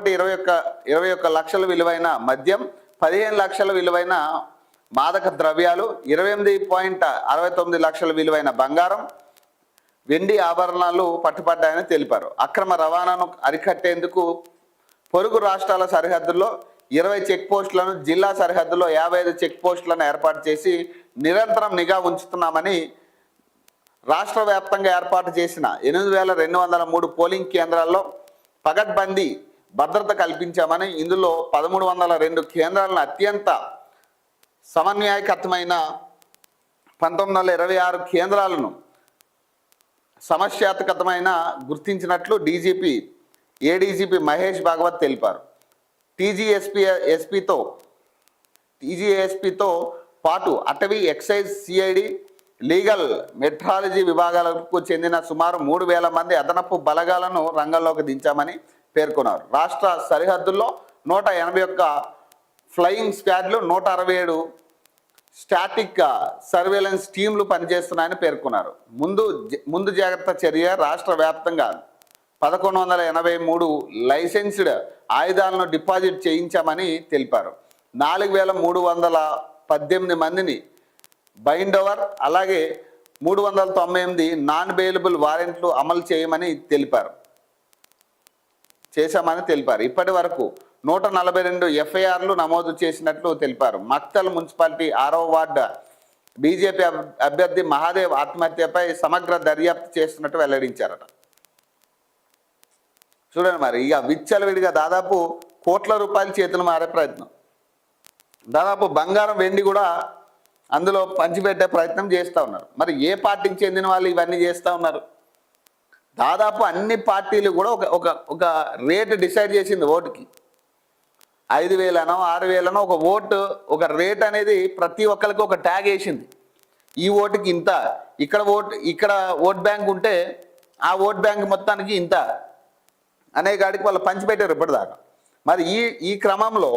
1,21,21,00,000 విలువైన మద్యం, 15 లక్షల విలువైన మాదక ద్రవ్యాలు, 28.69 లక్షల విలువైన బంగారం, వెండి ఆభరణాలు పట్టుబడ్డాయని తెలిపారు. అక్రమ రవాణాను అరికట్టేందుకు పొరుగు రాష్ట్రాల సరిహద్దుల్లో 20 చెక్ పోస్టులను, జిల్లా సరిహద్దులో 55 చెక్ పోస్టులను ఏర్పాటు చేసి నిరంతరం నిఘా ఉంచుతున్నామని రాష్ట్ర వ్యాప్తంగా ఏర్పాటు చేసిన 8,203 పోలింగ్ కేంద్రాల్లో పగడ్బందీ భద్రత కల్పించామని, ఇందులో 1,302 కేంద్రాలను అత్యంత సమన్వయకతమైన 1926 కేంద్రాలను సమస్యాత్మకమైన గుర్తించినట్లు ఏడీజీపీ మహేష్ భాగవత్ తెలిపారు. టీజీఎస్పీతో పాటు అటవీ, ఎక్సైజ్, సిఐడి, లీగల్, మెట్రాలజీ విభాగాలకు చెందిన సుమారు 3,000 మంది అదనపు బలగాలను రంగంలోకి దించామని పేర్కొన్నారు. రాష్ట్ర సరిహద్దుల్లో 181 ఫ్లయింగ్ స్క్వాడ్లు, 167 స్టాటిక్ సర్వేలెన్స్ టీంలు పనిచేస్తున్నాయని పేర్కొన్నారు. ముందు జాగ్రత్త చర్య రాష్ట్ర వ్యాప్తంగా 1,183 లైసెన్స్డ్ ఆయుధాలను డిపాజిట్ చేయించామని తెలిపారు. 4,318 మందిని బైండ్ ఓవర్, అలాగే 398 నాన్ బెయిలబుల్ వారెంట్లు అమలు చేశామని తెలిపారు. ఇప్పటి వరకు 142 ఎఫ్ఐఆర్లు నమోదు చేసినట్లు తెలిపారు. మక్తల్ మున్సిపాలిటీ 6వ వార్డు బీజేపీ అభ్యర్థి మహాదేవ్ ఆత్మహత్యపై సమగ్ర దర్యాప్తు చేస్తున్నట్టు వెల్లడించారట. చూడండి, మరి ఇక విచ్చలవిడిగా దాదాపు కోట్ల రూపాయలు చేతులు మారే ప్రయత్నం, దాదాపు బంగారం, వెండి కూడా అందులో పంచిపెట్టే ప్రయత్నం చేస్తూ ఉన్నారు. మరి ఏ పార్టీకి చెందిన వాళ్ళు ఇవన్నీ చేస్తూ ఉన్నారు? దాదాపు అన్ని పార్టీలు కూడా ఒక రేటు డిసైడ్ చేసింది ఓటుకి. 5,000నో 6,000నో ఒక ఓటు, ఒక రేట్ అనేది ప్రతి ఒక్కరికి ఒక ట్యాగ్ వేసింది. ఈ ఓటుకి ఇంత, ఇక్కడ ఓట్ బ్యాంక్ ఉంటే ఆ ఓట్ బ్యాంక్ మొత్తానికి ఇంత అనే కాడికి వాళ్ళు పంచిపెట్టారు ఇప్పటిదాకా. మరి ఈ క్రమంలో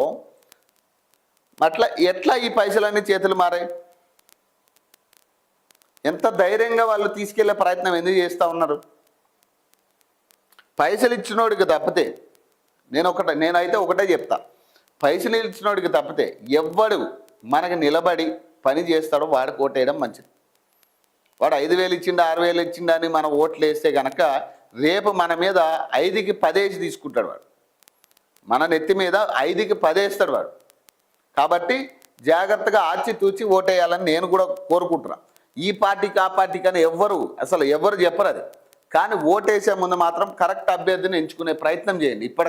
ఎట్లా ఈ పైసలన్నీ చేతులు మారాయి? ఎంత ధైర్యంగా వాళ్ళు తీసుకెళ్లే ప్రయత్నం ఎందుకు చేస్తూ ఉన్నారు? పైసలు ఇచ్చినోడికి తప్పితే నేనైతే ఒకటే చెప్తా, పైసలు ఇచ్చినోడికి తప్పితే ఎవ్వడు మనకు నిలబడి పని చేస్తాడో వాడికి ఓటేయడం మంచిది. వాడు 5,000 ఇచ్చిండా 6,000 ఇచ్చిండా అని మనం ఓట్లు వేస్తే కనుక రేపు మన మీద 5కి 10 తీసుకుంటాడు వాడు, మన నెత్తి మీద 5కి 10 వేస్తాడు వాడు. కాబట్టి జాగ్రత్తగా ఆచితూచి ఓటేయాలని నేను కూడా కోరుకుంటున్నా. ఈ పార్టీకి ఆ పార్టీకి అని ఎవరు చెప్పరు అది. కానీ ఓటేసే ముందు మాత్రం కరెక్ట్ అభ్యర్థిని ఎంచుకునే ప్రయత్నం చేయండి.